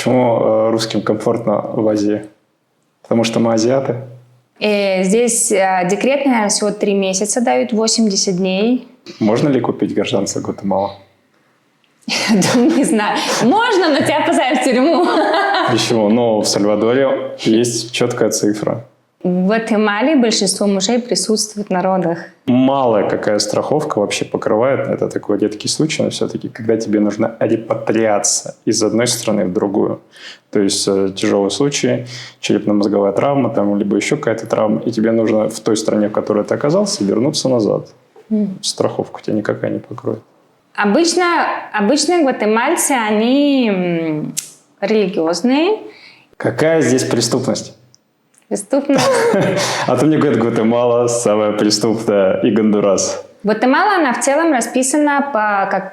Почему русским комфортно в Азии? Потому что мы азиаты? Здесь декрет, наверное, всего 3 месяца дают, 80 дней. Можно ли купить гражданство Гватемалы? Не знаю. Можно, но тебя посадят в тюрьму. Почему? Но в Сальвадоре есть четкая цифра. В Гватемале большинство мужей присутствует на родах. Малая какая страховка вообще покрывает, это такой редкий случай, но все-таки, когда тебе нужна репатриация из одной страны в другую. То есть тяжелый случай, черепно-мозговая травма, там, либо еще какая-то травма, и тебе нужно в той стране, в которой ты оказался, вернуться назад. Страховку тебя никакая не покроет. Обычно гватемальцы, они религиозные. Какая здесь преступность? Преступность. А то мне говорят, Гватемала самая преступная и Гондурас. Гватемала, она в целом расписана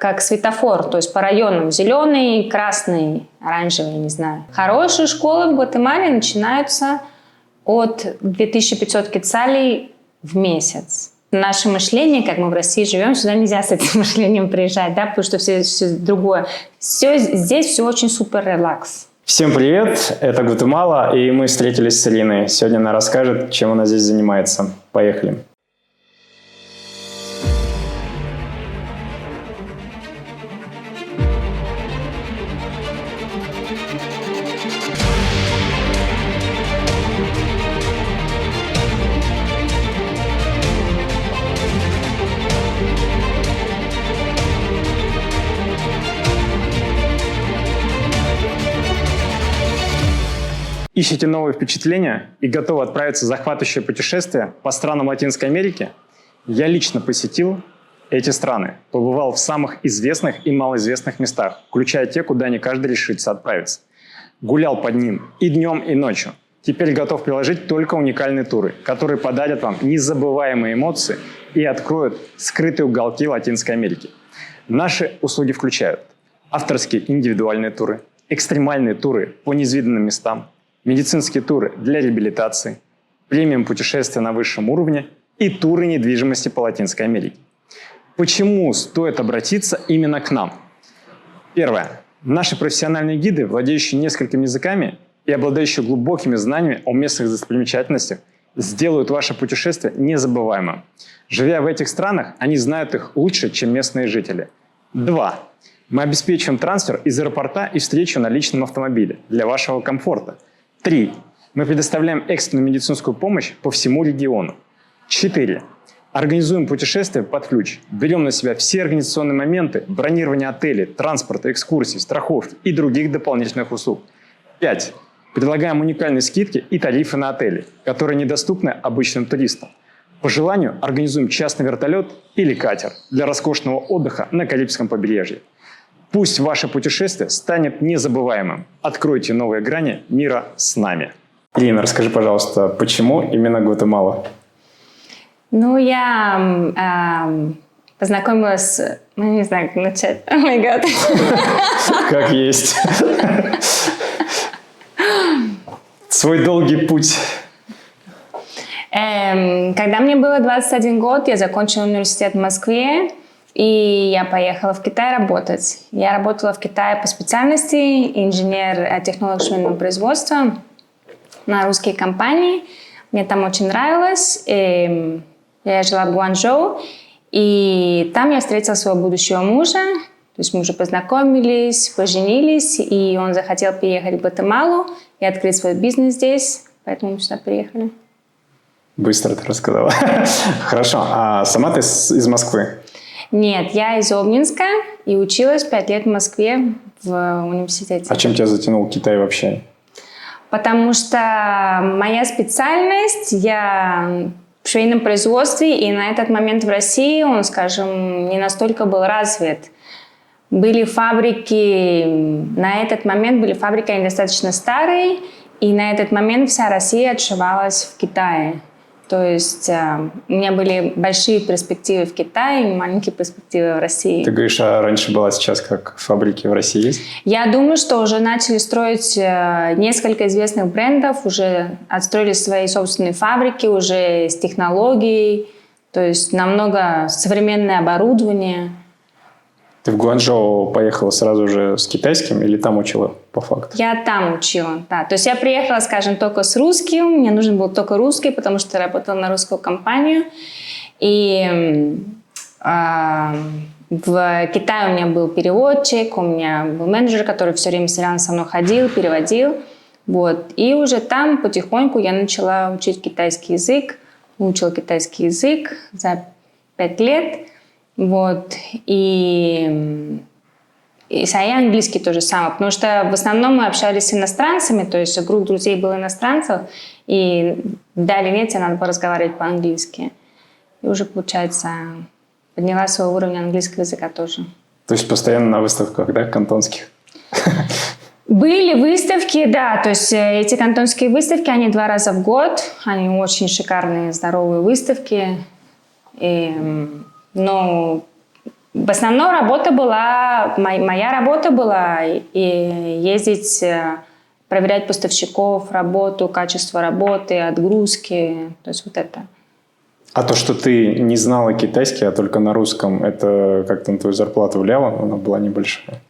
как светофор, то есть по районам. Зеленый, красный, оранжевый, не знаю. Хорошие школы в Гватемале начинаются от 2500 кецалей в месяц. Наше мышление, как мы в России живем, сюда нельзя с этим мышлением приезжать, да, потому что все другое. Здесь все очень супер релакс. Всем привет, это Гватемала, и мы встретились с Ириной. Сегодня она расскажет, чем она здесь занимается. Поехали. Ищете новые впечатления и готовы отправиться в захватывающее путешествие по странам Латинской Америки? Я лично посетил эти страны, побывал в самых известных и малоизвестных местах, включая те, куда не каждый решится отправиться. Гулял под ним и днем, и ночью. Теперь готов приложить только уникальные туры, которые подарят вам незабываемые эмоции и откроют скрытые уголки Латинской Америки. Наши услуги включают авторские индивидуальные туры, экстремальные туры по неизведанным местам, медицинские туры для реабилитации, премиум путешествия на высшем уровне и туры недвижимости по Латинской Америке. Почему стоит обратиться именно к нам? Первое. Наши профессиональные гиды, владеющие несколькими языками и обладающие глубокими знаниями о местных достопримечательностях, сделают ваше путешествие незабываемым. Живя в этих странах, они знают их лучше, чем местные жители. 2. Мы обеспечиваем трансфер из аэропорта и встречу на личном автомобиле для вашего комфорта. 3. Мы предоставляем экстренную медицинскую помощь по всему региону. 4. Организуем путешествие под ключ. Берем на себя все организационные моменты, бронирование отелей, транспорта, экскурсий, страховки и других дополнительных услуг. 5. Предлагаем уникальные скидки и тарифы на отели, которые недоступны обычным туристам. По желанию организуем частный вертолет или катер для роскошного отдыха на Карибском побережье. Пусть ваше путешествие станет незабываемым. Откройте новые грани мира с нами. Ирина, расскажи, пожалуйста, почему именно Гватемала? Я познакомилась, не знаю, как начать. О май гад. Как есть. Свой долгий путь. Когда мне было 21 год, я закончила университет в Москве. И я поехала в Китай работать. Я работала в Китае по специальности инженер-технолог швейного производства на русские компании. Мне там очень нравилось. Я жила в Гуанчжоу. И там я встретила своего будущего мужа. То есть мы уже познакомились, поженились. И он захотел переехать в Гватемалу и открыть свой бизнес здесь. Поэтому мы сюда приехали. Быстро ты рассказала. Хорошо. А сама ты из Москвы? Нет, я из Обнинска и училась 5 лет в Москве в университете. А чем тебя затянул Китай вообще? Потому что моя специальность, я в швейном производстве, и на этот момент в России он, скажем, не настолько был развит. Были фабрики, на этот момент были фабрики достаточно старые, и на этот момент вся Россия отшивалась в Китае. То есть у меня были большие перспективы в Китае и маленькие перспективы в России. Ты говоришь, а раньше была, сейчас как фабрики в России есть? Я думаю, что уже начали строить несколько известных брендов, уже отстроили свои собственные фабрики, уже с технологией, то есть намного современное оборудование. Ты в Гуанчжоу поехала сразу же с китайским или там учила по факту? Я там учила, да. То есть я приехала, скажем, только с русским. Мне нужен был только русский, потому что я работала на русскую компанию. И в Китае у меня был переводчик, у меня был менеджер, который все время рядом со мной ходил, переводил. Вот. И уже там потихоньку я начала учить китайский язык. Выучила китайский язык за 5 лет. Вот. И английский тоже самое. Потому что в основном мы общались с иностранцами, то есть круг друзей был иностранцев, и далее нет, тебе надо было разговаривать по-английски. И уже, получается, подняла свой уровень английского языка тоже. То есть постоянно на выставках, да, кантонских? Были выставки, да, то есть эти кантонские выставки, они 2 раза в год, они очень шикарные, здоровые выставки. Но в основном работа была, моя работа была и ездить, проверять поставщиков, работу, качество работы, отгрузки, то есть вот это. А то, что ты не знала китайский, а только на русском, это как-то на твою зарплату влияло? Она была небольшая.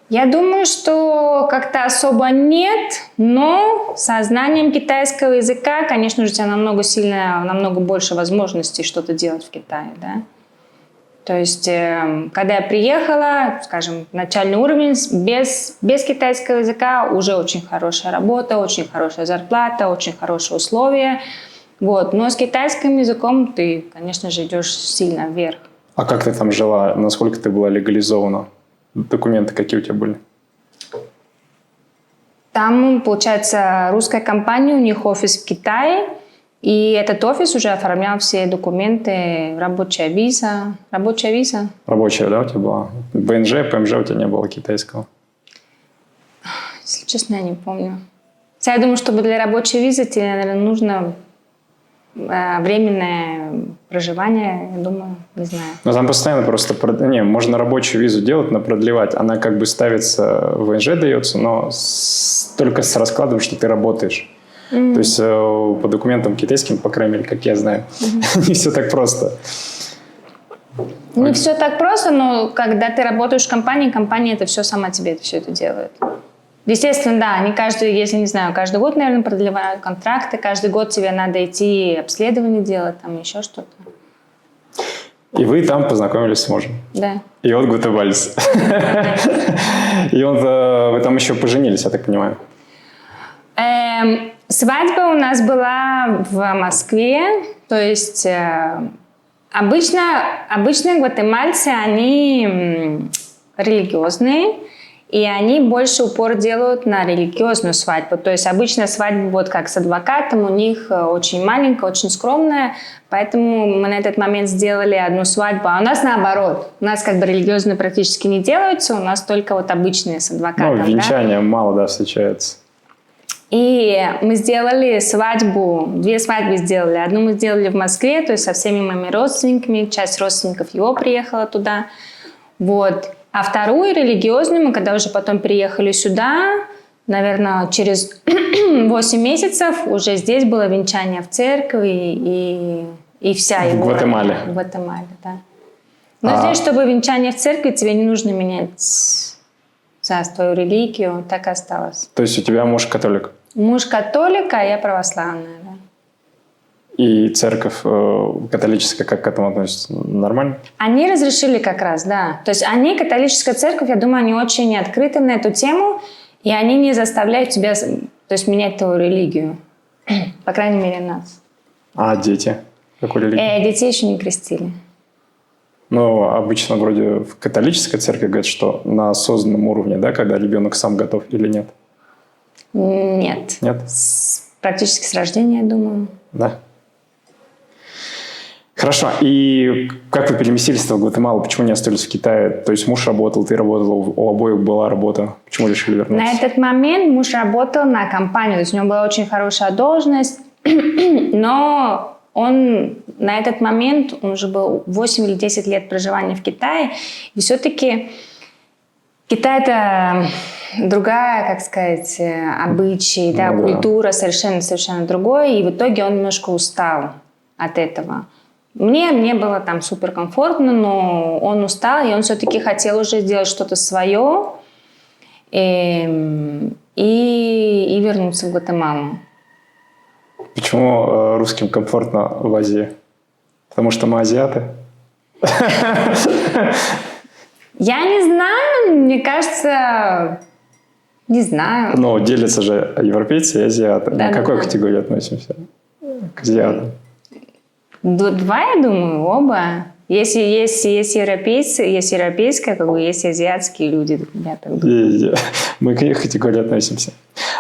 Я думаю, что как-то особо нет, но со знанием китайского языка, конечно же, у тебя намного больше возможностей что-то делать в Китае, да. То есть, когда я приехала, скажем, начальный уровень, без китайского языка уже очень хорошая работа, очень хорошая зарплата, очень хорошие условия. Вот. Но с китайским языком ты, конечно же, идешь сильно вверх. А как ты там жила? Насколько ты была легализована? Документы какие у тебя были? Там, получается, русская компания, у них офис в Китае, и этот офис уже оформлял все документы, рабочая виза. Рабочая виза? Рабочая, да, у тебя была? БНЖ, ПМЖ у тебя не было китайского? Если честно, я не помню. Я думаю, чтобы для рабочей визы тебе, наверное, нужно временное проживание, я думаю, не знаю. Но там постоянно просто... можно рабочую визу делать, но продлевать. Она как бы ставится, ВНЖ дается, но только с раскладом, что ты работаешь. То есть по документам китайским, по крайней мере, как я знаю, не все так просто. Не все так просто, но когда ты работаешь в компании, компания это все сама тебе все это делает. Естественно, да, они каждый год, наверное, продлевают контракты, каждый год тебе надо идти обследование делать, там еще что-то. И вы там познакомились с мужем? Да. И вот Гутебальс. И вы там еще поженились, я так понимаю? Свадьба у нас была в Москве, то есть обычно гватемальцы, они религиозные, и они больше упор делают на религиозную свадьбу. То есть обычно свадьба вот как с адвокатом, у них очень маленькая, очень скромная, поэтому мы на этот момент сделали одну свадьбу. А у нас наоборот. У нас как бы религиозные практически не делаются, у нас только вот обычные с адвокатом. Ну, венчания мало, да, встречается. И мы сделали свадьбу, 2 свадьбы сделали. Одну мы сделали в Москве, то есть со всеми моими родственниками, часть родственников его приехала туда. Вот. А вторую, религиозную, мы когда уже потом приехали сюда, наверное, через 8 месяцев уже здесь было венчание в церкви и вся его... В Гватемале. В Гватемале, да. Но здесь, чтобы венчание в церкви, тебе не нужно менять твою религию, так и осталось. То есть у тебя муж католик? Муж католик, а я православная, да. И церковь католическая как к этому относится? Нормально? Они разрешили как раз, да. То есть они, католическая церковь, я думаю, они очень открыты на эту тему, и они не заставляют тебя, то есть, менять твою религию. По крайней мере, нас. А дети? Какой религии? Детей еще не крестили. Ну, обычно вроде в католической церкви говорят, что на осознанном уровне, да, когда ребенок сам готов или нет? Нет. Нет? Практически с рождения, я думаю. Да. Хорошо. И как вы переместились в Гватемалу? Почему не остались в Китае? То есть муж работал, ты работала, у обоих была работа. Почему решили вернуться? На этот момент муж работал на компанию. То есть у него была очень хорошая должность, но он на этот момент, он уже был 8 или 10 лет проживания в Китае, и все-таки Китай – это другая, как сказать, обычаи, культура совершенно другой, и в итоге он немножко устал от этого. Мне было там суперкомфортно, но он устал, и он все-таки хотел уже сделать что-то свое и вернуться в Гватемалу. Почему русским комфортно в Азии? Потому что мы азиаты? Я не знаю, мне кажется, не знаю. Но делятся же европейцы и азиаты. Да, На какой да. категории относимся? К азиатам. Два, я думаю, оба. Есть европейцы, есть европейские, как бы есть азиатские люди. Я так думаю. Мы к их категории относимся.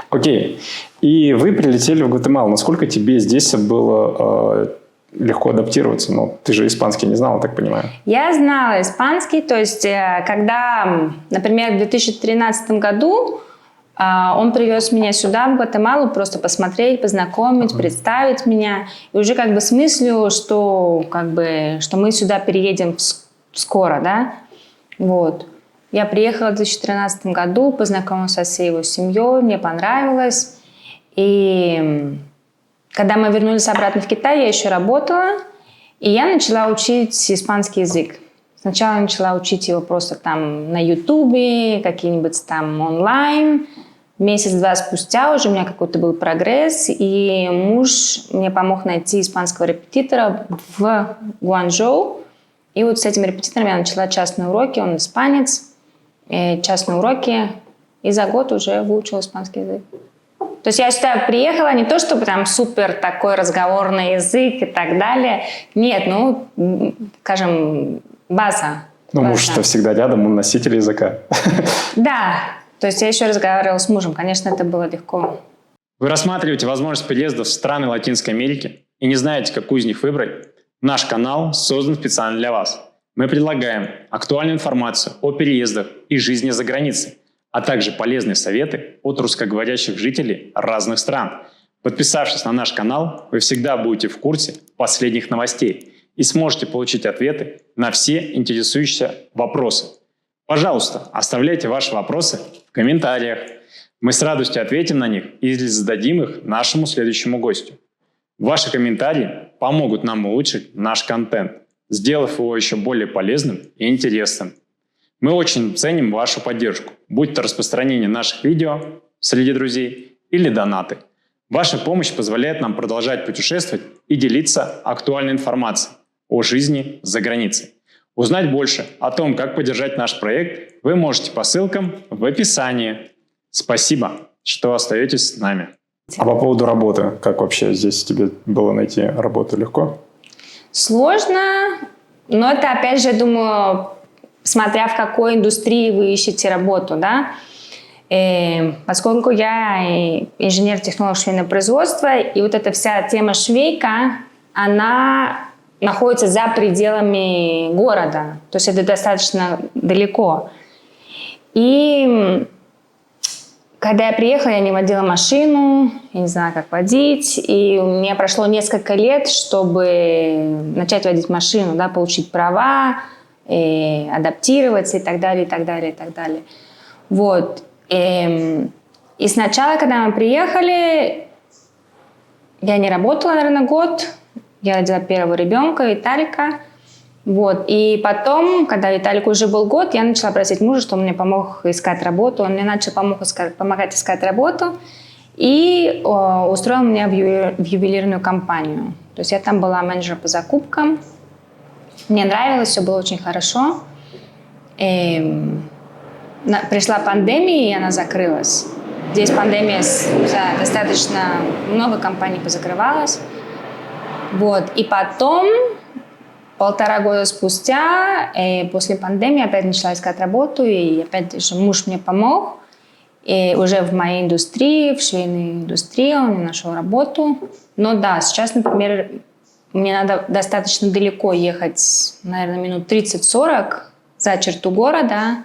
Окей. И вы прилетели в Гватемалу. Насколько тебе здесь было легко адаптироваться? Ну, ты же испанский не знала, так понимаю. Я знала испанский, то есть когда, например, в 2013 году он привез меня сюда, в Гватемалу, просто посмотреть, познакомить, представить меня. И уже как бы с мыслью, что мы сюда переедем скоро, да. Вот. Я приехала в 2013 году, познакомилась со всей его семьей, мне понравилось. И когда мы вернулись обратно в Китай, я еще работала, и я начала учить испанский язык. Сначала я начала учить его просто там на Ютубе, какие-нибудь там онлайн. Месяц-два спустя уже у меня какой-то был прогресс, и муж мне помог найти испанского репетитора в Гуанчжоу. И вот с этим репетитором я начала частные уроки, он испанец, частные уроки, и за год уже выучила испанский язык. То есть я сюда приехала не то, чтобы там супер такой разговорный язык и так далее. Нет, скажем, база. Ну, муж-то всегда рядом, он носитель языка. Да, то есть я еще разговаривала с мужем. Конечно, это было легко. Вы рассматриваете возможность переезда в страны Латинской Америки и не знаете, какую из них выбрать? Наш канал создан специально для вас. Мы предлагаем актуальную информацию о переездах и жизни за границей, а также полезные советы от русскоговорящих жителей разных стран. Подписавшись на наш канал, вы всегда будете в курсе последних новостей и сможете получить ответы на все интересующие вопросы. Пожалуйста, оставляйте ваши вопросы в комментариях. Мы с радостью ответим на них или зададим их нашему следующему гостю. Ваши комментарии помогут нам улучшить наш контент, сделав его еще более полезным и интересным. Мы очень ценим вашу поддержку, будь то распространение наших видео среди друзей или донаты. Ваша помощь позволяет нам продолжать путешествовать и делиться актуальной информацией о жизни за границей. Узнать больше о том, как поддержать наш проект, вы можете по ссылкам в описании. Спасибо, что остаетесь с нами. А по поводу работы, как вообще здесь тебе было найти работу? Легко? Сложно, но это, опять же, я думаю, смотря в какой индустрии вы ищете работу, да. Поскольку я инженер-технолог швейного производства, и вот эта вся тема швейка, она находится за пределами города, то есть это достаточно далеко. И когда я приехала, я не водила машину, я не знала, как водить, и у меня прошло несколько лет, чтобы начать водить машину, да, получить права, адаптироваться и так далее, и так далее, и так далее. Вот. И сначала, когда мы приехали, я не работала, наверное, год. Я родила первого ребенка, Виталика. Вот. И потом, когда Виталику уже был год, я начала просить мужа, чтобы он мне помог искать работу. Он мне начал помогать искать работу и устроил меня в ювелирную компанию. То есть я там была менеджером по закупкам. Мне нравилось, все было очень хорошо. Пришла пандемия, и она закрылась. Здесь пандемия, достаточно много компаний позакрывалось. Вот. И потом, 1,5 года спустя, после пандемии, опять начала искать работу, и опять же муж мне помог. И уже в моей индустрии, в швейной индустрии он мне нашел работу. Но да, сейчас, например, мне надо достаточно далеко ехать, наверное, минут 30-40 за черту города.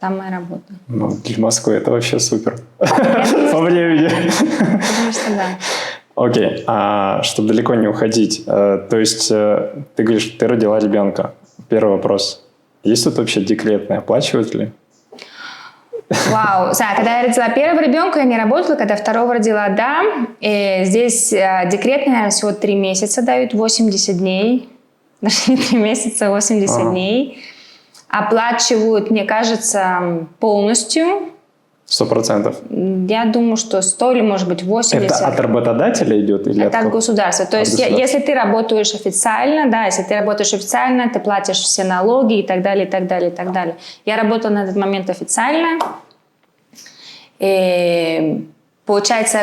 Там моя работа. Ну, для Москвы это вообще супер. По времени. Потому что да. Окей, а чтобы далеко не уходить, то есть ты говоришь, ты родила ребенка. Первый вопрос. Есть тут вообще декретные? Оплачивают ли? Вау. Когда я родила первого ребенка, я не работала. Когда второго родила, да. И здесь декретные, наверное, всего 3 месяца дают, 80 дней. даже не 3 месяца, 80 дней. Оплачивают, мне кажется, полностью. 100%. Я думаю, что 100 или, может быть, 80. Это от работодателя идет? Или это от государства. То есть, если ты работаешь официально, да, если ты работаешь официально, ты платишь все налоги и так далее, и так далее, и так далее. Я работала на этот момент официально. И получается,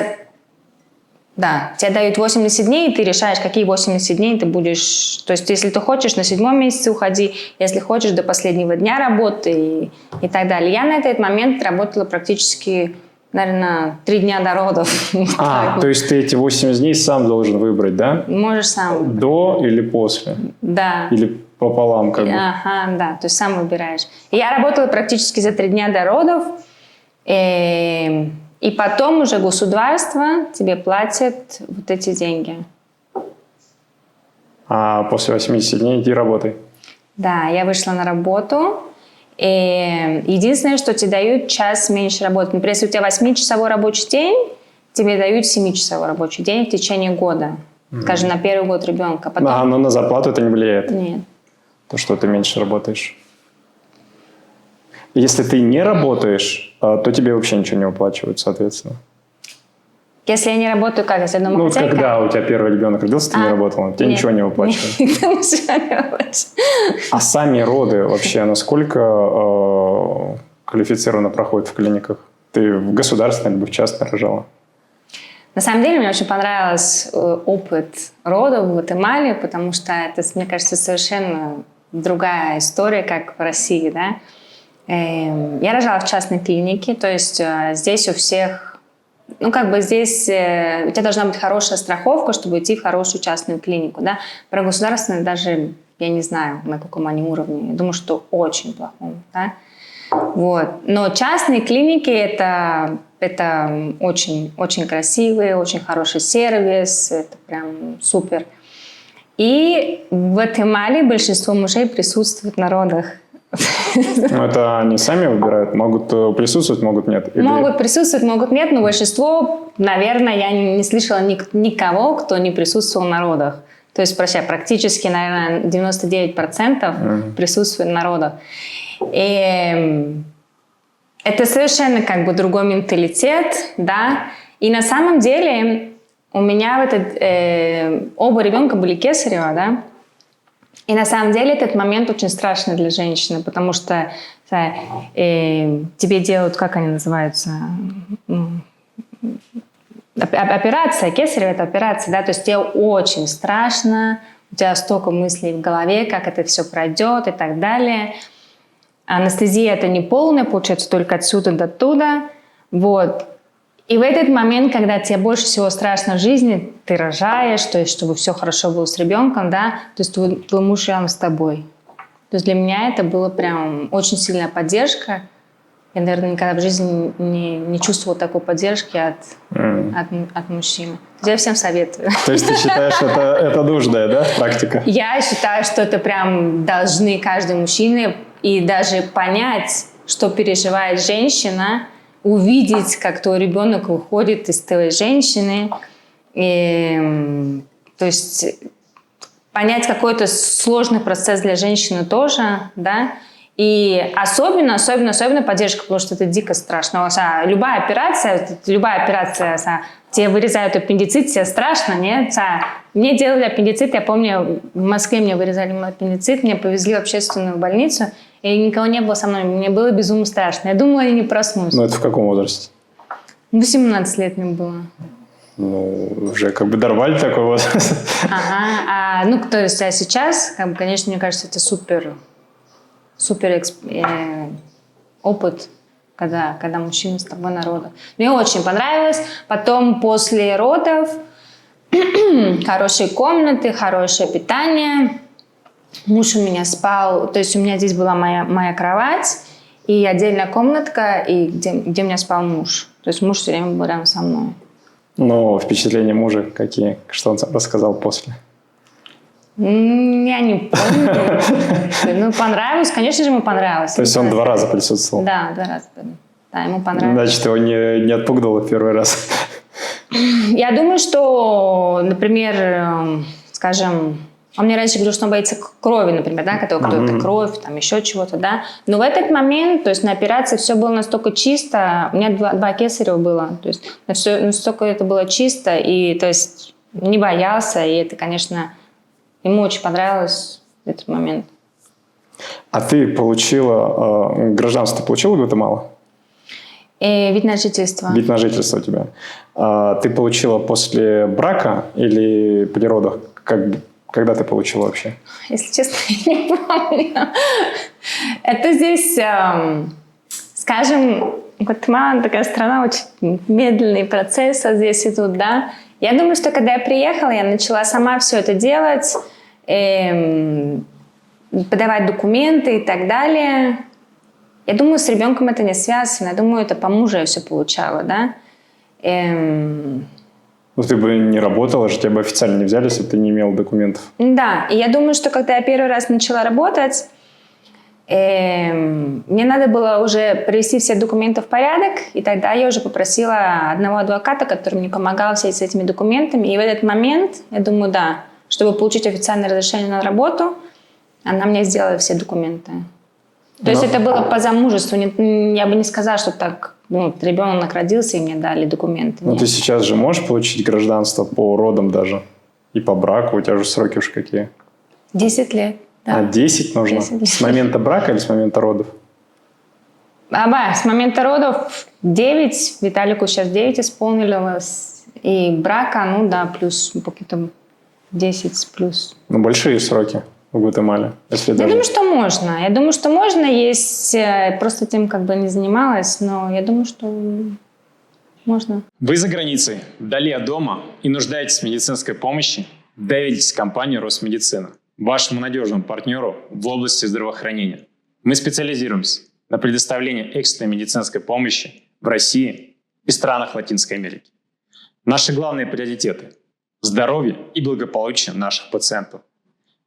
да, тебе дают 80 дней, и ты решаешь, какие 80 дней ты будешь... То есть, если ты хочешь, на 7-м месяце уходи, если хочешь, до последнего дня работы и так далее. Я на этот момент работала практически, наверное, 3 дня до родов. То есть ты эти 80 дней сам должен выбрать, да? Можешь сам. До или после? Да. Или пополам как бы? Ага, да, то есть сам выбираешь. И я работала практически за 3 дня до родов. И потом уже государство тебе платит вот эти деньги. А после 80 дней иди работай. Да, я вышла на работу. И единственное, что тебе дают час меньше работы. Например, если у тебя 8-часовой рабочий день, тебе дают 7-часовой рабочий день в течение года. Скажем, на первый год ребенка. Потом... Но на зарплату это не влияет? Нет. То, что ты меньше работаешь. Если ты не работаешь, то тебе вообще ничего не выплачивают, соответственно. Если я не работаю, как? Если я домохозяйка? Когда у тебя первый ребенок родился, ты не работала, тебе ничего не выплачивают. А сами роды вообще насколько квалифицированно проходят в клиниках? Ты в государственной либо в частной рожала? На самом деле, мне очень понравился опыт родов в Гватемале, потому что это, мне кажется, совершенно другая история, как в России, да. Я рожала в частной клинике, то есть здесь у всех, здесь у тебя должна быть хорошая страховка, чтобы идти в хорошую частную клинику, да. Про государственную даже я не знаю, на каком они уровне. Я думаю, что очень плохом, да. Вот. Но частные клиники это очень, очень красивые, очень хороший сервис, это прям супер. И в Гватемале большинство мужей присутствуют на родах. Это они сами выбирают? Могут присутствовать, могут нет? Или... Могут присутствовать, могут нет, но большинство, наверное, я не слышала никого, кто не присутствовал на родах. То есть, практически, наверное, 99% присутствует на родах. И это совершенно другой менталитет, да. И на самом деле у меня оба ребенка были кесарево, да. И на самом деле этот момент очень страшный для женщины, потому что тебе делают, как они называются, операция, кесарево – это операция, да, то есть тебе очень страшно, у тебя столько мыслей в голове, как это все пройдет и так далее. Анестезия – это не полная, получается, только отсюда до туда, вот. И в этот момент, когда тебе больше всего страшно в жизни, ты рожаешь, то есть чтобы все хорошо было с ребенком, да, то есть твой муж рядом с тобой. То есть для меня это было прям очень сильная поддержка. Я, наверное, никогда в жизни не чувствовала такой поддержки от мужчины. Я всем советую. То есть ты считаешь, это нужная, да, практика? Я считаю, что это прям должны каждый мужчина и даже понять, что переживает женщина, увидеть, как твой ребенок выходит из твоей женщины. То есть понять какой-то сложный процесс для женщины тоже, да. И особенно поддержка, потому что это дико страшно. Любая операция, тебе вырезают аппендицит, тебе страшно, нет? Мне делали аппендицит, я помню, в Москве мне вырезали аппендицит, меня повезли в общественную больницу, и никого не было со мной, мне было безумно страшно. Я думала, я не проснусь. Ну, это в каком возрасте? 18 лет мне было. Ну, уже нормально такой возраст. Ага, то есть сейчас, конечно, мне кажется, это супер опыт, когда мужчина с тобой на родах. Мне очень понравилось. Потом после родов хорошие комнаты, хорошее питание. Муж у меня спал, то есть у меня здесь была моя кровать и отдельная комнатка, и где у меня спал муж. То есть муж все время был рядом со мной. Ну, впечатления мужа какие? Что он рассказал после? Я не помню. Понравилось, конечно же, ему понравилось. То есть он 2 раза присутствовал? Да, 2 раза. Да, ему понравилось. Значит, его не отпугнуло в первый раз? Я думаю, что, например, скажем, Он мне раньше говорил, что он боится крови, например, да, когда кто-то кровь, там еще чего-то, да. Но в этот момент, то есть на операции все было настолько чисто, у меня два кесарева было, то есть настолько это было чисто, и то есть не боялся, и это, конечно, ему очень понравилось этот момент. А ты получила, гражданство получила Гватемала? Вид на жительство. Вид на жительство у тебя. Ты получила после брака или при родах? Когда ты получила вообще? Если честно, я не помню. Это здесь, скажем, Гватемала такая страна, очень медленный процесс здесь идут, да. Я думаю, что когда я приехала, я начала сама все это делать, подавать документы и так далее. Я думаю, с ребенком это не связано. Я думаю, это по мужу я все получала, да. Ну, ты бы не работала же, тебя бы официально не взяли, если бы ты не имела документов. Да, и я думаю, что когда я первый раз начала работать, мне надо было уже привести все документы в порядок, и тогда я уже попросила одного адвоката, который мне помогал с этими документами. И в этот момент, я думаю, да, чтобы получить официальное разрешение на работу, она мне сделала все документы. То есть это было по замужеству. Я бы не сказала, что так, ребенок родился, и мне дали документы. Ну, ты сейчас же можешь получить гражданство по родам даже, и по браку, у тебя же сроки уж какие. 10 лет, да. А 10 нужно? 10 лет. С момента брака или с момента родов? С момента родов 9, Виталику сейчас 9 исполнилось, и брака, плюс какие-то 10 плюс. Ну, большие сроки в Гватемале, если Я даже... думаю, что можно. Я думаю, что можно. Есть, просто этим не занималась, но я думаю, что можно. Вы за границей, вдали от дома и нуждаетесь в медицинской помощи? Доверьтесь компании Росмедицина, вашему надежному партнеру в области здравоохранения. Мы специализируемся на предоставлении экстренной медицинской помощи в России и странах Латинской Америки. Наши главные приоритеты – здоровье и благополучие наших пациентов.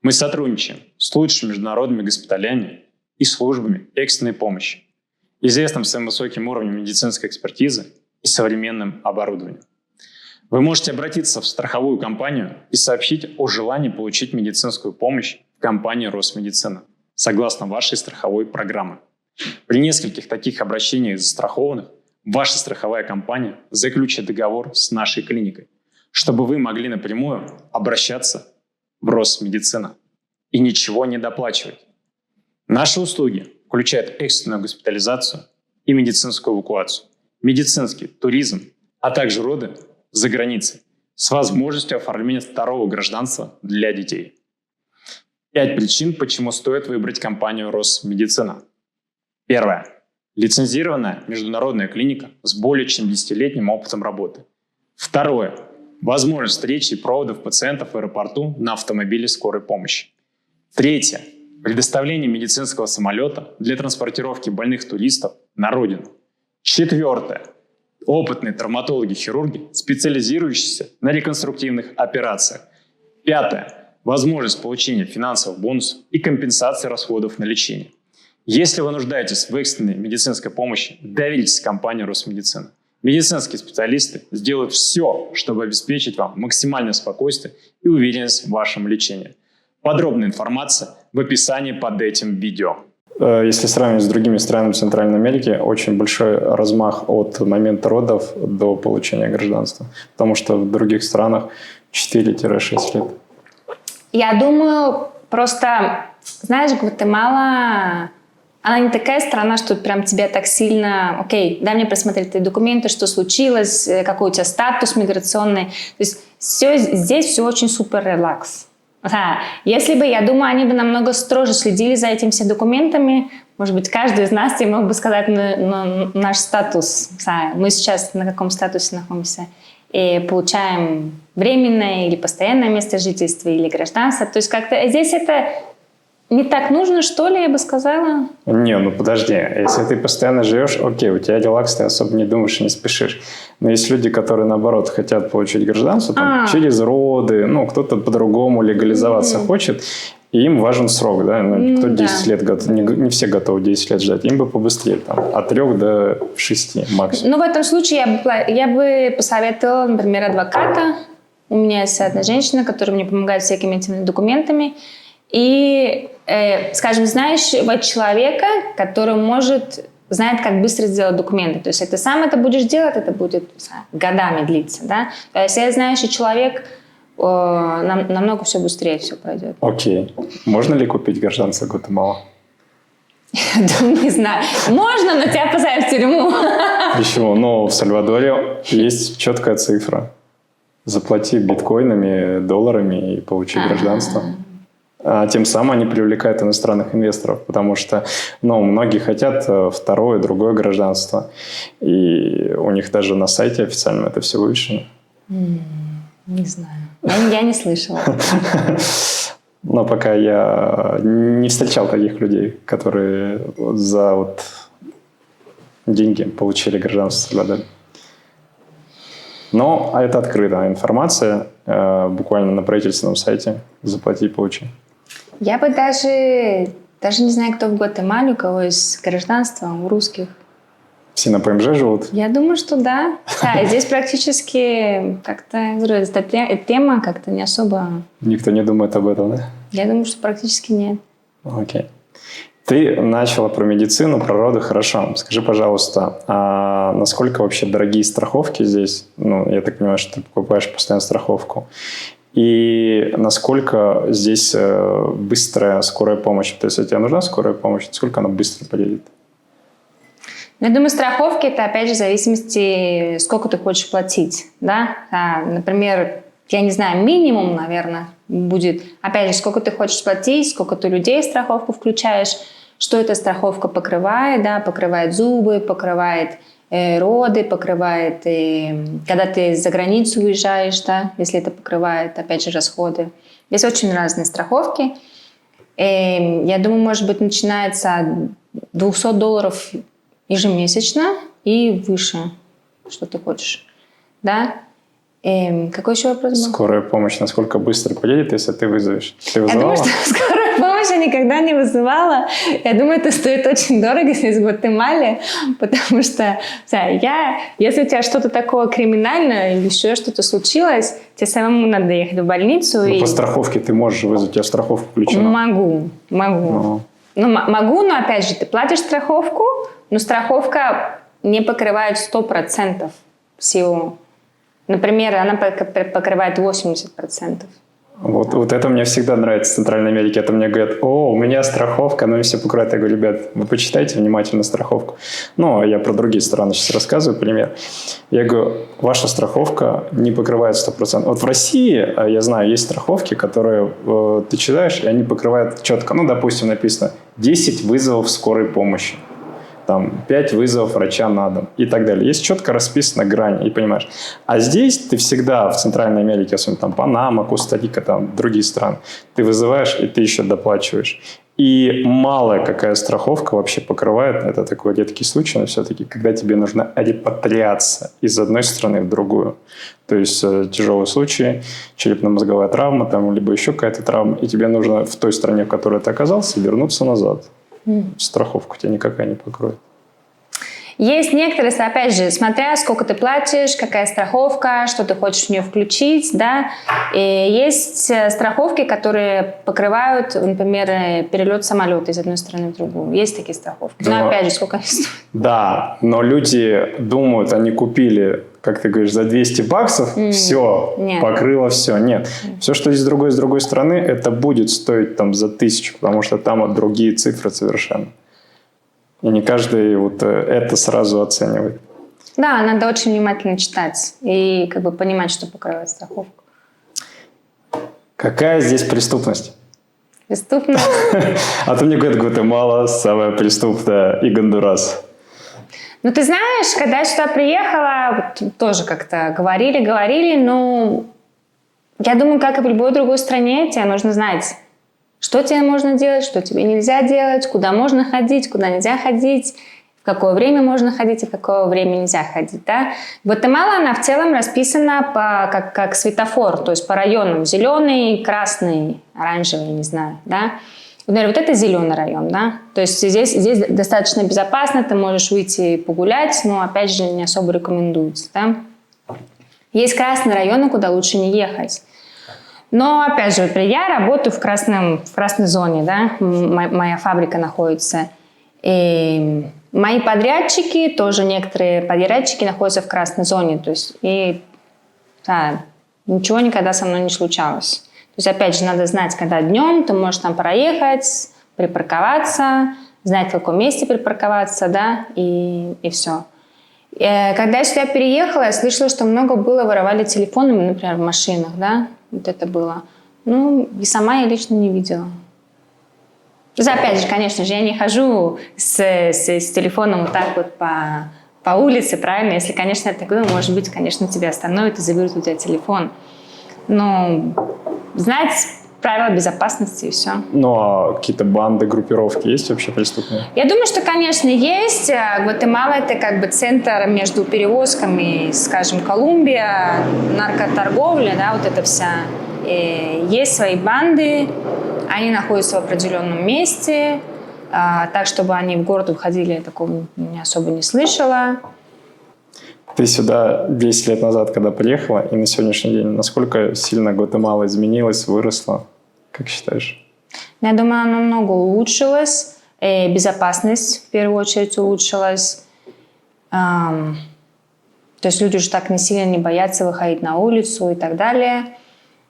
Мы сотрудничаем с лучшими международными госпиталями и службами экстренной помощи, известным своим высоким уровнем медицинской экспертизы и современным оборудованием. Вы можете обратиться в страховую компанию и сообщить о желании получить медицинскую помощь в компании Росмедицина, согласно вашей страховой программе. При нескольких таких обращениях застрахованных ваша страховая компания заключит договор с нашей клиникой, чтобы вы могли напрямую обращаться в Росмедицина и ничего не доплачивать. Наши услуги включают экстренную госпитализацию и медицинскую эвакуацию, медицинский туризм, а также роды за границей с возможностью оформления второго гражданства для детей. 5 причин, почему стоит выбрать компанию Росмедицина. Первое. Лицензированная международная клиника с более чем 10-летним опытом работы. Второе. Возможность встречи и проводов пациентов в аэропорту на автомобиле скорой помощи. Третье. Предоставление медицинского самолета для транспортировки больных туристов на родину. Четвертое. Опытные травматологи-хирурги, специализирующиеся на реконструктивных операциях. Пятое. Возможность получения финансовых бонусов и компенсации расходов на лечение. Если вы нуждаетесь в экстренной медицинской помощи, доверьтесь компании Росмедицина. Медицинские специалисты сделают все, чтобы обеспечить вам максимальное спокойствие и уверенность в вашем лечении. Подробная информация в описании под этим видео. Если сравнивать с другими странами Центральной Америки, очень большой размах от момента родов до получения гражданства. Потому что в других странах 4-6 лет. Я думаю, просто, знаешь, Гватемала... Она не такая страна, что прям тебя так сильно... Окей, дай мне просмотреть твои документы, что случилось, какой у тебя статус миграционный. То есть здесь все очень супер релакс. Если бы, я думаю, они бы намного строже следили за этими всеми документами, может быть, каждый из нас тебе мог бы сказать наш статус. Мы сейчас на каком статусе находимся. И получаем временное или постоянное место жительства, или гражданство. То есть как-то здесь это... Не так нужно, что ли, я бы сказала? Не, подожди. Если ты постоянно живешь, окей, у тебя релакс, ты особо не думаешь и не спешишь. Но есть люди, которые, наоборот, хотят получить гражданство через роды, кто-то по-другому легализоваться хочет, и им важен срок, да? Кто 10 лет готов, не все готовы 10 лет ждать, им бы побыстрее, от 3 до 6 максимум. В этом случае я бы посоветовала, например, адвоката. У меня есть одна женщина, которая мне помогает всякими этими документами. И, скажем, знающего человека, который знает, как быстро сделать документы. То есть, если ты сам это будешь делать, это будет годами длиться. Да? То есть, если знающий человек, намного все быстрее все пройдет. Окей. Можно ли купить гражданство Гватемалы? Не знаю. Можно, но тебя посадят в тюрьму. Почему? Ну, в Сальвадоре есть четкая цифра. Заплати биткоинами, долларами и получи гражданство. А тем самым они привлекают иностранных инвесторов, потому что многие хотят второе, другое гражданство. И у них даже на сайте официально это все вывешено. Не знаю. Я не слышала. Но пока я не встречал таких людей, которые за деньги получили гражданство Сальвадора. Но это открытая информация, буквально на правительственном сайте. Заплати и получи. Я бы даже не знаю, кто в Гватемале, у кого есть гражданство, у русских. Все на ПМЖ живут? Я думаю, что да. Да, здесь практически как-то, эта тема как-то не особо... Никто не думает об этом, да? Я думаю, что практически нет. Окей. Ты начала про медицину, про роды, хорошо. Скажи, пожалуйста, а насколько вообще дорогие страховки здесь? Я так понимаю, что ты покупаешь постоянно страховку. И насколько здесь быстрая скорая помощь? То есть, если тебе нужна скорая помощь, сколько она быстро приедет? Я думаю, страховки – это, опять же, в зависимости, сколько ты хочешь платить. Да? Например, я не знаю, минимум, наверное, будет, опять же, сколько ты хочешь платить, сколько ты людей в страховку включаешь, что эта страховка покрывает, да? Покрывает зубы, покрывает роды, покрывает, когда ты за границу уезжаешь, да? Если это покрывает, опять же, расходы. Есть очень разные страховки. Я думаю, может быть, начинается от $200 ежемесячно и выше, что ты хочешь. Да? Какой еще вопрос был? Скорая помощь насколько быстро поедет, если ты вызовешь? Ты Я вызывала? думаю, что скорую помощь я никогда не вызывала. Я думаю, это стоит очень дорого здесь в Гватемале, потому что, если у тебя что-то такое криминальное или еще что-то случилось, тебе самому надо ехать в больницу. По страховке ты можешь вызвать, у тебя страховка включена. Могу. Могу, но опять же, ты платишь страховку, но страховка не покрывает 100% всего. Например, она покрывает 80%. Вот это мне всегда нравится в Центральной Америке. Это мне говорят, у меня страховка, но все покрывают. Я говорю, ребят, вы почитайте внимательно страховку. Я про другие страны сейчас рассказываю пример. Я говорю, ваша страховка не покрывает 100%. Вот в России, я знаю, есть страховки, которые ты читаешь, и они покрывают четко. Допустим, написано 10 вызовов скорой помощи. 5 вызовов врача на дом и так далее. Есть четко расписана грань, и понимаешь. А здесь ты всегда в Центральной Америке, особенно Панама, Коста-Рика, другие страны, ты вызываешь, и ты еще доплачиваешь. И малая какая страховка вообще покрывает, это такой редкий случай, но все-таки, когда тебе нужна репатриация из одной страны в другую. То есть тяжелые случаи, черепно-мозговая травма, либо еще какая-то травма, и тебе нужно в той стране, в которой ты оказался, вернуться назад. Страховку тебя никакая не покроет. Есть некоторые, опять же, смотря сколько ты платишь, какая страховка, что ты хочешь в нее включить, да. И есть страховки, которые покрывают, например, перелет самолета из одной страны в другую. Есть такие страховки. Но опять же, сколько они стоят? Да, но люди думают, они купили, как ты говоришь, за $200, все, покрыло все. Нет. Все, что из другой страны, это будет стоить за 1000, потому что там другие цифры совершенно. И не каждый это сразу оценивает. Да, надо очень внимательно читать и понимать, что покрывает страховку. Какая здесь преступность? Преступность? А то мне говорят, Гватемала самая преступная и Гондурас. Ты знаешь, когда я сюда приехала, тоже как-то говорили, но я думаю, как и в любой другой стране, тебе нужно знать, что тебе можно делать, что тебе нельзя делать, куда можно ходить, куда нельзя ходить, в какое время можно ходить и в какое время нельзя ходить. Да? Гватемала, она в целом расписана как светофор, то есть по районам. Зеленый, красный, оранжевый, не знаю. Да? Например, это зеленый район. Да? То есть здесь достаточно безопасно, ты можешь выйти погулять, но опять же не особо рекомендуется. Да? Есть красные районы, куда лучше не ехать. Но, опять же, например, я работаю в красной зоне, да, моя фабрика находится. И мои подрядчики, тоже некоторые подрядчики находятся в красной зоне. То есть, да, ничего никогда со мной не случалось. То есть, опять же, надо знать, когда днем ты можешь там проехать, припарковаться, знать, в каком месте припарковаться, да, и все. Когда я сюда переехала, я слышала, что много было, воровали телефоны, например, в машинах, да, вот это было. Ну, и сама я лично не видела. То есть, опять же, конечно же, я не хожу с телефоном вот так вот по улице, правильно? Если, конечно, я так думаю, может быть, конечно, тебя остановят и заберут у тебя телефон. Но знать правила безопасности и все. Ну, а какие-то банды, группировки есть вообще преступные? Я думаю, что, конечно, есть. Гватемала – это как бы центр между перевозками, скажем, Колумбия, наркоторговля, да, вот это вся. И есть свои банды, они находятся в определенном месте, так, чтобы они в город уходили, я такого не особо не слышала. Ты сюда 10 лет назад, когда приехала, и на сегодняшний день, насколько сильно Гватемала изменилась, выросла? Как считаешь? Я думаю, она намного улучшилась. Безопасность, в первую очередь, улучшилась. То есть люди уже так не сильно не боятся выходить на улицу и так далее.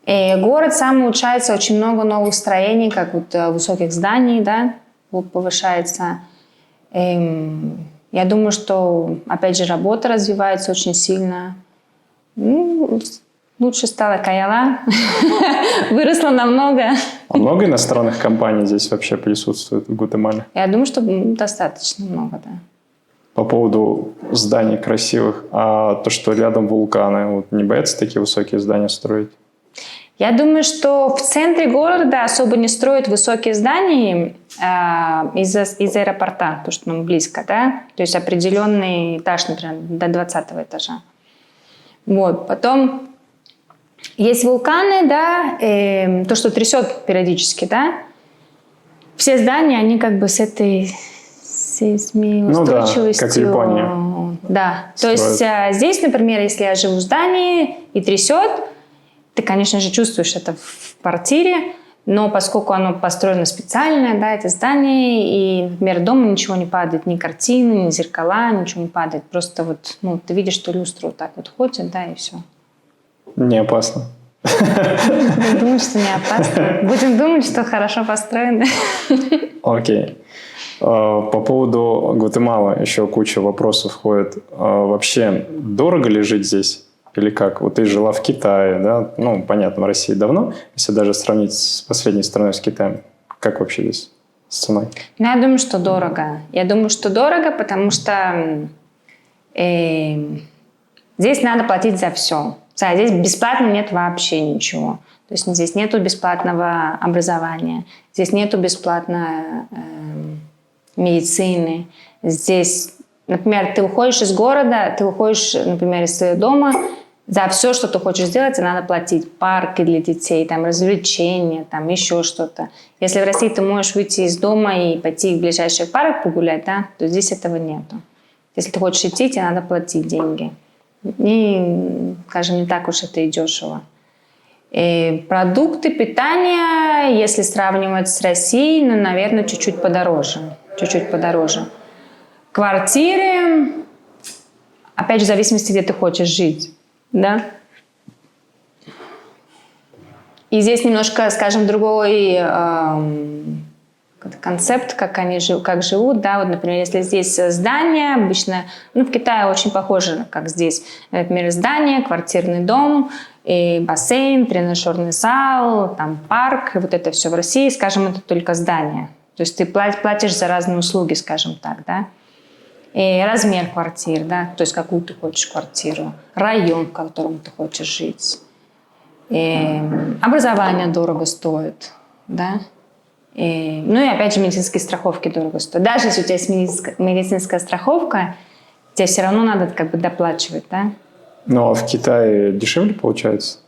И город сам улучшается, очень много новых строений, как вот высоких зданий, да, повышается. Я думаю, что, опять же, работа развивается очень сильно. Ну, лучше стала Каяла, выросла намного. А много иностранных компаний здесь вообще присутствует в Гватемале? Я думаю, что достаточно много, да. По поводу зданий красивых, а то, что рядом вулканы, вот не боятся такие высокие здания строить? Я думаю, что в центре города особо не строят высокие здания из аэропорта, потому что нам близко, да? То есть определенный этаж, например, до 20 этажа. Вот. Потом есть вулканы, да, то, что трясет периодически, да? Все здания, они как бы с этой сейсмоустойчивостью. Ну да, как в Японии. Да. Строят. То есть здесь, например, если я живу в здании и трясет, ты, конечно же, чувствуешь это в квартире, но поскольку оно построено специально, да, это здание, и, например, дома ничего не падает, ни картины, ни зеркала, ничего не падает. Просто вот, ну, ты видишь, что люстра вот так вот ходит, да, и все. Не опасно. Будем думать, что не опасно. Будем думать, что хорошо построено. Окей. По поводу Гватемалы еще куча вопросов ходит. Вообще, дорого ли жить здесь? Или как? Вот ты жила в Китае, да? Ну, понятно, в России давно. Если даже сравнить с последней страной, с Китаем. Как вообще здесь с ценой? Ну, я думаю, что дорого. Я думаю, что дорого, потому что здесь надо платить за все. Здесь бесплатно нет вообще ничего. То есть здесь нету бесплатного образования, здесь нету бесплатной медицины. Здесь, например, ты уходишь из города, ты уходишь, например, из своего дома, за все, что ты хочешь сделать, тебе надо платить. Парки для детей, там, развлечения, там, еще что-то. Если в России ты можешь выйти из дома и пойти в ближайший парк погулять, да, то здесь этого нету. Если ты хочешь идти, тебе надо платить деньги. И, скажем, не так уж это и дешево. И продукты питания, если сравнивать с Россией, ну, наверное, чуть-чуть подороже. Чуть-чуть подороже. Квартиры, опять же, в зависимости, где ты хочешь жить. Да? И здесь немножко, скажем, другой концепт, как они живут. Да? Вот, например, если здесь здание, обычно, ну, в Китае очень похоже, как здесь. Например, здание, квартирный дом, и бассейн, тренажерный зал, там парк, и вот это все. В России, скажем, это только здание. То есть ты платишь за разные услуги, скажем так, да. И размер квартир, да, то есть какую ты хочешь квартиру, район, в котором ты хочешь жить. И образование дорого стоит, да. Ну и опять же медицинские страховки дорого стоят. Даже если у тебя есть медицинская страховка, тебе все равно надо как бы доплачивать, да. Ну а в Китае дешевле получается?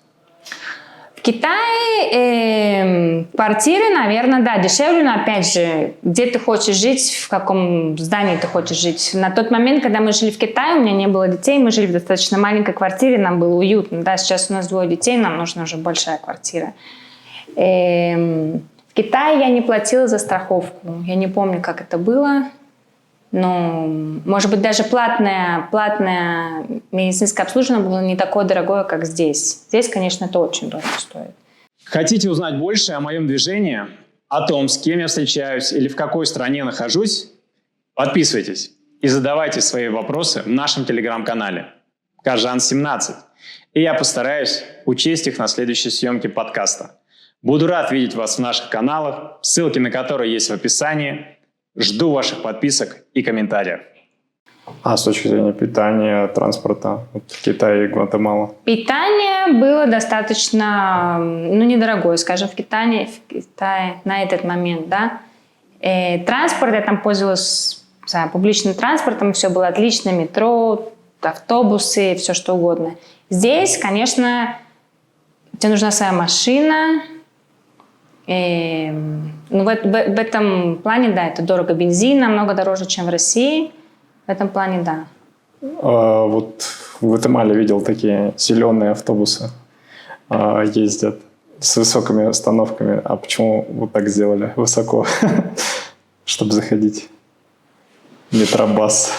В Китае квартиры, наверное, да, дешевле, но опять же, где ты хочешь жить, в каком здании ты хочешь жить. На тот момент, когда мы жили в Китае, у меня не было детей, мы жили в достаточно маленькой квартире, нам было уютно. Да, сейчас у нас 2 детей, нам нужна уже большая квартира. В Китае я не платила за страховку. Я не помню, как это было. Но, может быть, даже платное медицинское обслуживание было не такое дорогое, как здесь. Здесь, конечно, это очень дорого стоит. Хотите узнать больше о моем движении, о том, с кем я встречаюсь или в какой стране нахожусь? Подписывайтесь и задавайте свои вопросы в нашем телеграм-канале Кажан17. И я постараюсь учесть их на следующей съемке подкаста. Буду рад видеть вас в наших каналах, ссылки на которые есть в описании. Жду ваших подписок и комментариев. А с точки зрения питания, транспорта, вот Китай и Гватемала? Питание было достаточно, недорогое, скажем, в Китае на этот момент, да. Транспорт, я там пользовалась публичным транспортом, все было отлично, метро, автобусы, все что угодно. Здесь, конечно, тебе нужна своя машина. В этом плане, да, это дорого. Бензин намного дороже, чем в России. В этом плане, да. Вот в Гватемале видел такие зеленые автобусы ездят с высокими остановками. А почему вот так сделали высоко, чтобы заходить? Метробас.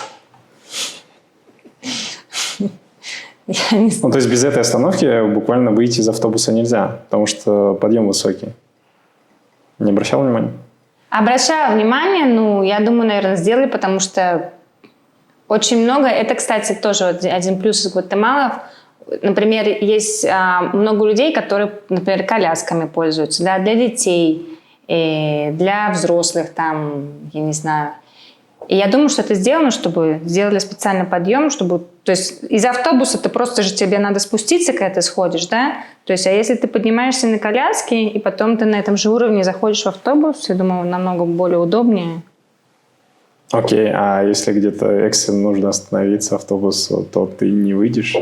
Я не знаю. То есть без этой остановки буквально выйти из автобуса нельзя, потому что подъем высокий. Не обращал внимания? Обращала внимание, я думаю, наверное, сделали, потому что очень много. Это, кстати, тоже один плюс из Гватемалы. Например, есть много людей, которые, например, колясками пользуются, да, для детей, для взрослых, там, я не знаю. И я думаю, что это сделано, чтобы сделали специальный подъем, чтобы... То есть из автобуса тебе надо спуститься, когда ты сходишь, да? То есть, а если ты поднимаешься на коляске, и потом ты на этом же уровне заходишь в автобус, я думаю, намного более удобнее. Окей, а если где-то экстренно нужно остановиться автобусу, то ты не выйдешь?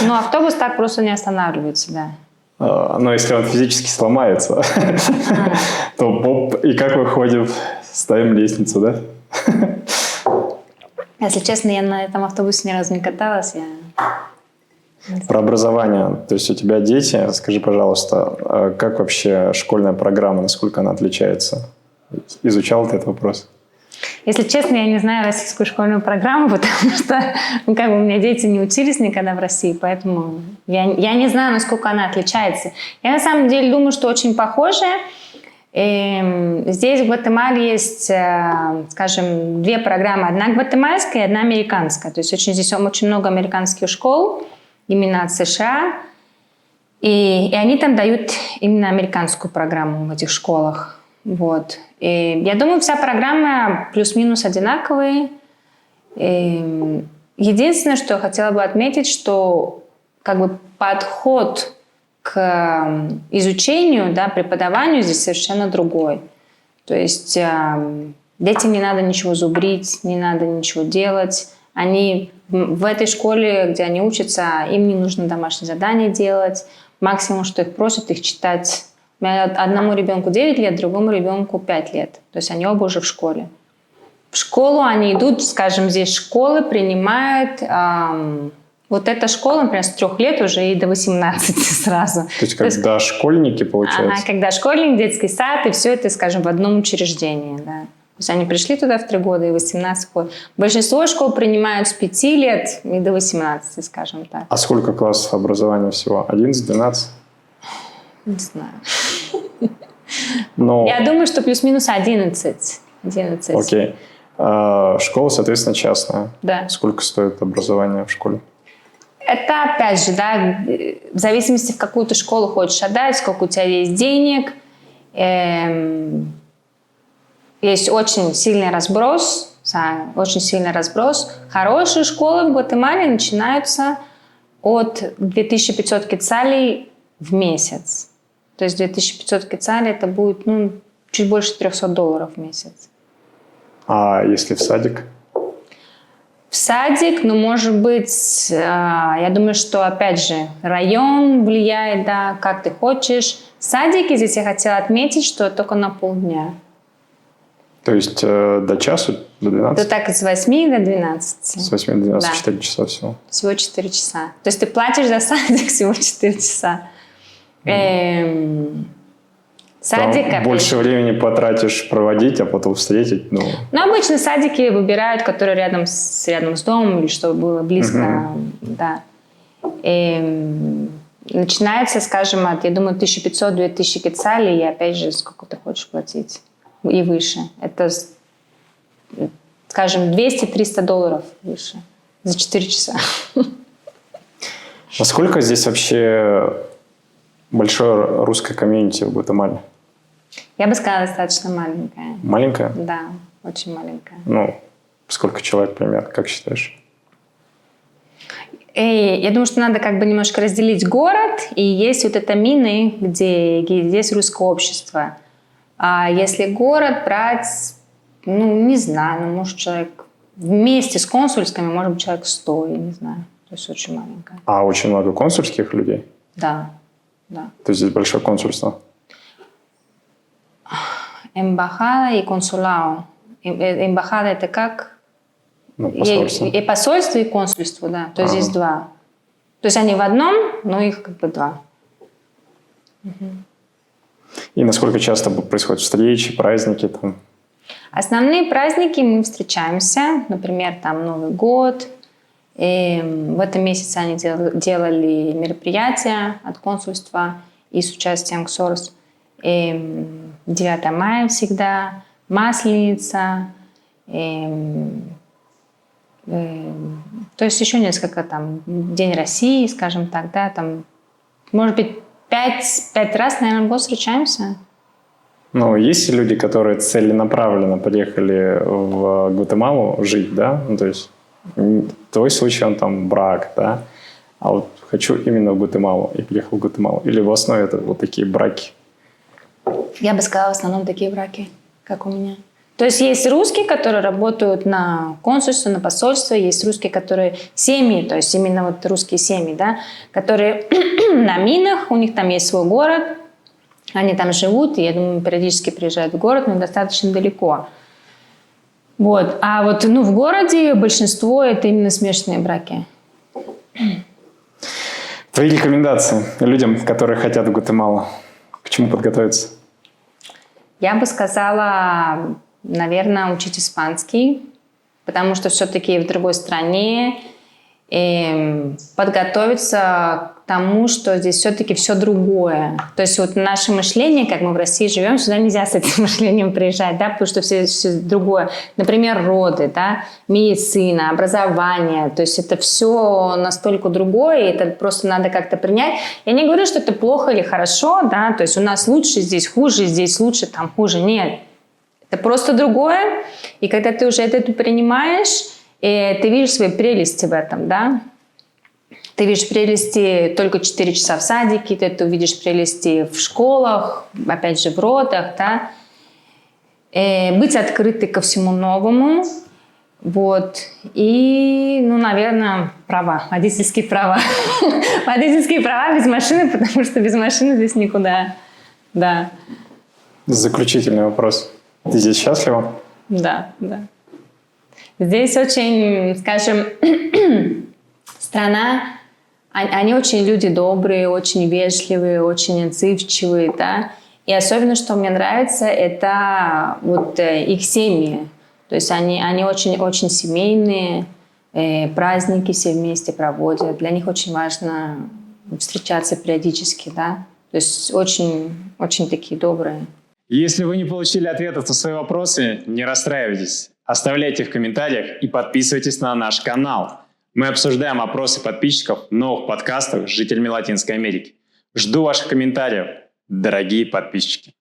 Автобус так просто не останавливается, да. Но если он физически сломается, то и как выходим? Ставим лестницу, да? Если честно, я на этом автобусе ни разу не каталась. Про образование. То есть у тебя дети. Скажи, пожалуйста, как вообще школьная программа, насколько она отличается? Изучал ты этот вопрос? Если честно, я не знаю российскую школьную программу, потому что у меня дети не учились никогда в России, поэтому я не знаю, насколько она отличается. Я на самом деле думаю, что очень похоже. Здесь в Гватемале есть, скажем, 2 программы. Одна гватемальская и одна американская. То есть здесь очень много американских школ, именно от США. И они там дают именно американскую программу в этих школах. Вот. И я думаю, вся программа плюс-минус одинаковые. Единственное, что я хотела бы отметить, что подход к изучению, да, преподаванию здесь совершенно другой. То есть детям не надо ничего зубрить, не надо ничего делать. Они в этой школе, где они учатся, им не нужно домашние задания делать. Максимум, что их просят, их читать. У меня одному ребенку 9 лет, другому ребенку 5 лет. То есть они оба уже в школе. В школу они идут, скажем, здесь школы принимают... Вот эта школа, например, с 3 лет уже и до 18 сразу. То есть когда школьники, получается? Когда школьник, детский сад, и все это, скажем, в одном учреждении. Да. То есть они пришли туда в 3 года и 18 ходят. Большинство школ принимают с 5 лет и до 18, скажем так. А сколько классов образования всего? 11, 12? Не знаю. Но... Я думаю, что плюс-минус 11. Окей. Школа, соответственно, частная. Да. Сколько стоит образование в школе? Это, опять же, да, в зависимости, в какую ты школу хочешь отдать, сколько у тебя есть денег. Есть очень сильный разброс. Хорошие школы в Гватемале начинаются от 2500 кецалей в месяц. То есть 2500 кецалей это будет чуть больше $300 в месяц. А если в садик? В садик, ну, может быть, я думаю, что, опять же, район влияет, да, как ты хочешь. Садики здесь я хотела отметить, что только на полдня. То есть до часу, до 12? То так с 8 до 12. С 8 до 12, Да. 4 часа всего. Всего 4 часа. То есть ты платишь за садик всего 4 часа. Садик, Там больше времени потратишь проводить, а потом встретить. Ну, но обычно садики выбирают, которые рядом с домом, или чтобы было близко. Да. Начинается, скажем, от, я думаю, 1500-2000 кецалей, и опять же, сколько ты хочешь платить. И выше. Это, скажем, $200-300 выше за 4 часа. насколько здесь вообще большое русское комьюнити в Гватемале? Я бы сказала, достаточно маленькая. Маленькое? Да, очень маленькая. Ну, сколько человек примерно, как считаешь? Я думаю, что надо как бы немножко разделить город, и есть вот это мины, где есть русское общество. А если город брать, ну, не знаю, ну, может, человек вместе с консульскими, может быть, человек 100, я не знаю. То есть очень маленькая. А очень много консульских людей? Да, да. То есть здесь большое консульство? Эмбахада и консулао. Эмбахада это как? Ну, посольство. И посольство, и консульство, да. То есть здесь два. То есть они в одном, но их как бы два. И насколько часто происходят встречи, праздники там? Основные праздники мы встречаемся. Например, там Новый год. И в этом месяце они делали мероприятия от консульства и с участием КСОРС. 9 мая всегда, Масленица. То есть еще несколько там, День России, скажем так, да, там, может быть, 5 раз, наверное, в год встречаемся. Ну, есть люди, которые целенаправленно приехали в Гватемалу жить, да? Ну, то есть твой случай, он там брак, да? А вот хочу именно в Гватемалу и приехал в Гватемалу. Или в основе это вот такие браки? Я бы сказала, в основном такие браки, как у меня. То есть есть русские, которые работают на консульстве, на посольстве, есть русские, которые семьи, то есть именно вот русские семьи, да, которые на минах, у них там есть свой город, они там живут, и, я думаю, периодически приезжают в город, но достаточно далеко. Вот. А вот ну, в городе большинство это именно смешанные браки. Твои рекомендации людям, которые хотят в Гватемалу? К чему подготовиться? Я бы сказала, наверное, учить испанский, потому что все-таки в другой стране подготовиться к тому, что здесь все-таки все другое. То есть вот наше мышление, как мы в России живем, сюда нельзя с этим мышлением приезжать, да, потому что все другое. Например, роды, да, медицина, образование. То есть это все настолько другое, и это просто надо как-то принять. Я не говорю, что это плохо или хорошо, да, то есть у нас лучше, здесь хуже, здесь лучше, там хуже. Нет. Это просто другое. И когда ты уже это принимаешь, и ты видишь свои прелести в этом, да? Ты видишь прелести только 4 часа в садике, ты увидишь прелести в школах, опять же, в родах, да? Быть открытой ко всему новому, вот. И, ну, наверное, права, водительские права. Водительские права без машины, потому что без машины здесь никуда, да. Заключительный вопрос. Ты здесь счастлива? Да, да. Здесь очень, скажем, страна, они очень люди добрые, очень вежливые, очень отзывчивые, да. И особенно, что мне нравится, это вот их семьи. То есть они очень семейные, праздники все вместе проводят. Для них очень важно встречаться периодически, да. То есть очень такие добрые. Если вы не получили ответов на свои вопросы, не расстраивайтесь. Оставляйте в комментариях и подписывайтесь на наш канал. Мы обсуждаем опросы подписчиков в новых подкастах с жителями Латинской Америки. Жду ваших комментариев, дорогие подписчики.